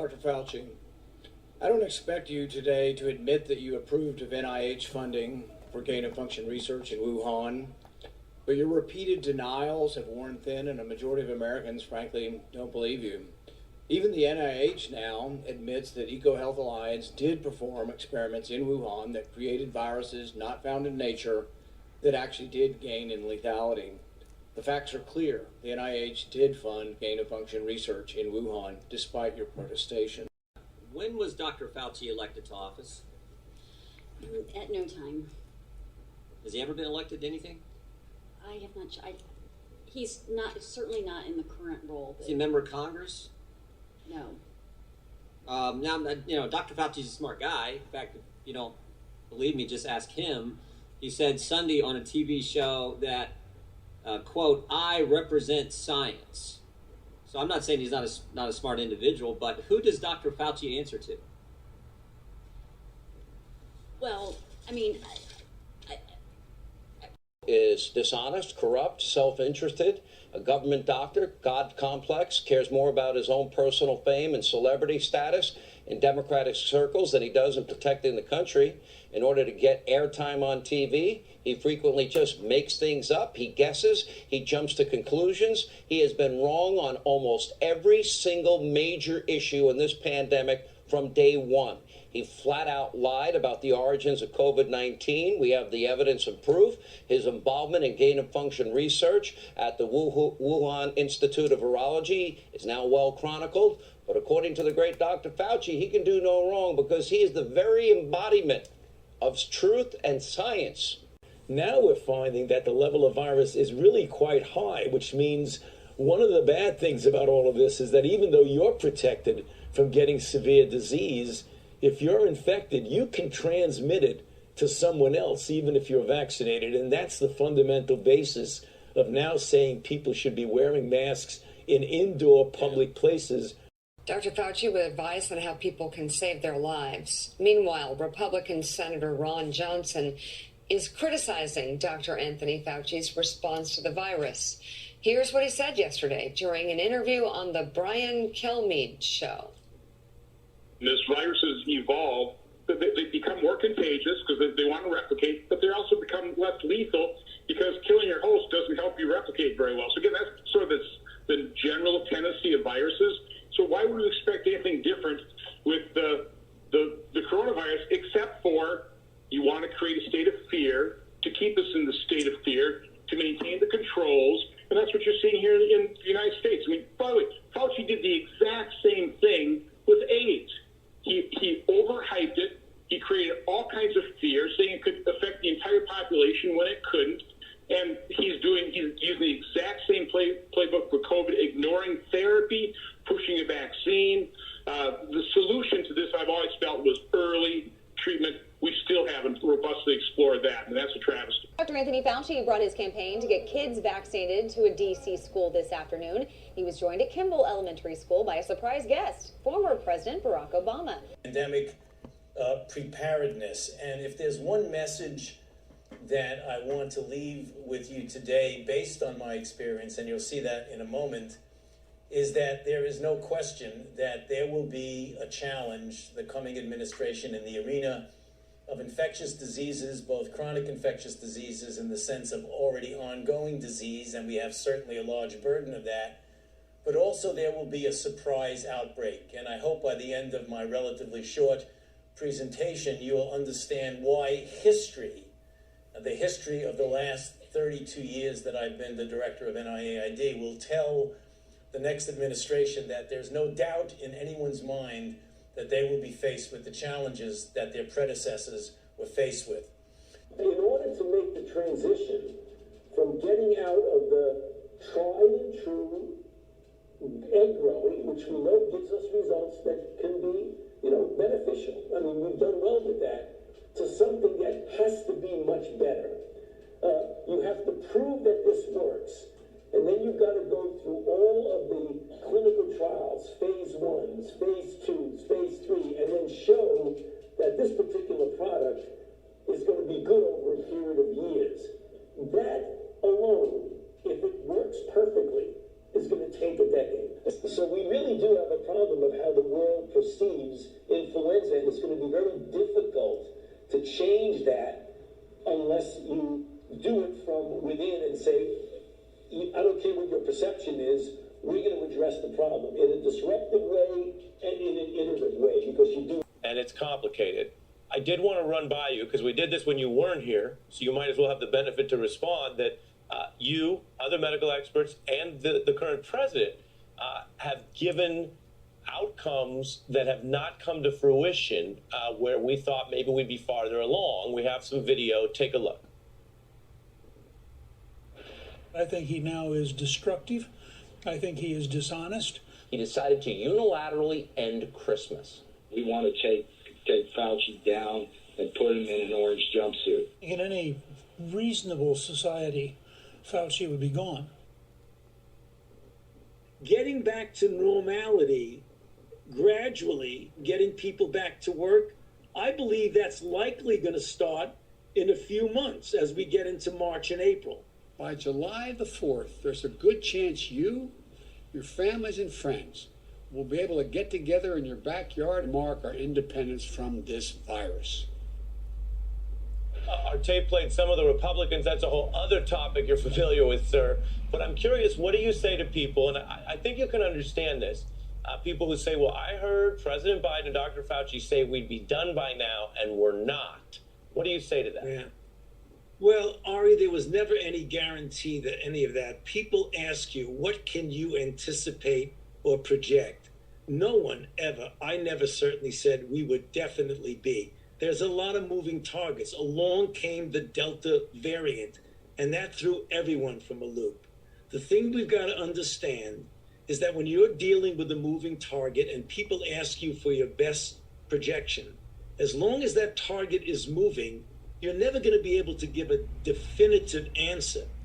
Dr. Fauci, I don't expect you today to admit that you approved of NIH funding for gain-of-function research in Wuhan, but your repeated denials have worn thin, and a majority of Americans, frankly, don't believe you. Even the NIH now admits that EcoHealth Alliance did perform experiments in Wuhan that created viruses not found in nature that actually did gain in lethality. The facts are clear. The NIH did fund gain-of-function research in Wuhan, despite your protestation. When was Dr. Fauci elected to office? At no time. Has he ever been elected to anything? I have not. He's not, certainly not in the current role. Is he a member of Congress? No. Now, Dr. Fauci's a smart guy. In fact, if you don't believe me, just ask him. He said Sunday on a TV show that, quote, I represent science. So I'm not saying he's not a smart individual, but who does Dr. Fauci answer to? Well, I mean... is dishonest, corrupt, self-interested, a government doctor, God complex, cares more about his own personal fame and celebrity status in Democratic circles than he does in protecting the country. In order to get airtime on TV, he frequently just makes things up. He guesses. He jumps to conclusions. He has been wrong on almost every single major issue in this pandemic from day one. He flat out lied about the origins of COVID-19. We have the evidence and proof. His involvement in gain-of-function research at the Wuhan Institute of Virology is now well chronicled. But according to the great Dr. Fauci, he can do no wrong because he is the very embodiment of truth and science. Now we're finding that the level of virus is really quite high, which means one of the bad things about all of this is that even though you're protected from getting severe disease, if you're infected, you can transmit it to someone else, even if you're vaccinated. And that's the fundamental basis of now saying people should be wearing masks in indoor public places. Dr. Fauci would advise on how people can save their lives. Meanwhile, Republican Senator Ron Johnson is criticizing Dr. Anthony Fauci's response to the virus. Here's what he said yesterday during an interview on the Brian Kilmeade show. As viruses evolve, they become more contagious because they want to replicate, but they also become less lethal because killing your host doesn't help you replicate very well. So again, that's sort of the general tendency of viruses. So why would we expect anything different with the coronavirus, except for you want to create a state of fear, to keep us in the state of fear, to maintain the controls, and that's what you're seeing here in the United States. I mean, by the way, Fauci did the exact same thing with AIDS. He overhyped it. He created all kinds of fear, saying it could affect the entire population when it couldn't. And he's using the exact same playbook for COVID, ignoring therapy, pushing a vaccine. The solution to this, I've always felt, was early treatment. We still haven't robustly explored that, and that's a travesty. Dr. Anthony Fauci brought his campaign to get kids vaccinated to a D.C. school this afternoon. He was joined at Kimball Elementary School by a surprise guest, former President Barack Obama. Pandemic preparedness. And if there's one message that I want to leave with you today, based on my experience, and you'll see that in a moment, is that there is no question that there will be a challenge, the coming administration, in the arena of infectious diseases, both chronic infectious diseases in the sense of already ongoing disease, and we have certainly a large burden of that, but also there will be a surprise outbreak. And I hope by the end of my relatively short presentation, you will understand why history, the history of the last 32 years that I've been the director of NIAID, will tell the next administration that there's no doubt in anyone's mind that they will be faced with the challenges that their predecessors were faced with. In order to make the transition from getting out of the tried and true egg growing, which we know gives us results that can be, beneficial. I mean, we've done well with that, to something that has to be much better. You have to prove that this works. And then you've got to go through all of the clinical trials, phase 1s, phase 2s, phase 3, and then show that this particular product is going to be good over a period of years. That alone, if it works perfectly, is going to take a decade. So we really do have a problem of how the world perceives and it's going to be very difficult to change that unless you do it from within and say, I don't care what your perception is, we're going to address the problem in a disruptive way and in an iterative way, because you do. And it's complicated. I did want to run by you, because we did this when you weren't here, so you might as well have the benefit to respond, that you, other medical experts, and the current president have given outcomes that have not come to fruition where we thought maybe we'd be farther along. We have some video. Take a look. I think he now is destructive. I think he is dishonest. He decided to unilaterally end Christmas. We want to take Fauci down and put him in an orange jumpsuit. In any reasonable society, Fauci would be gone. Getting back to normality, gradually getting people back to work, I believe that's likely going to start in a few months as we get into March and April. By July the 4th, there's a good chance you, your families and friends will be able to get together in your backyard and mark our independence from this virus. Our tape played some of the Republicans. That's a whole other topic you're familiar with, sir. But I'm curious, what do you say to people? And I think you can understand this. People who say, well, I heard President Biden and Dr. Fauci say we'd be done by now, and we're not. What do you say to that? Yeah. Well, Ari, there was never any guarantee that any of that. People ask you, what can you anticipate or project? No one ever, I never certainly said we would definitely be. There's a lot of moving targets. Along came the Delta variant, and that threw everyone from a loop. The thing we've got to understand is that when you're dealing with a moving target and people ask you for your best projection, as long as that target is moving, you're never going to be able to give a definitive answer.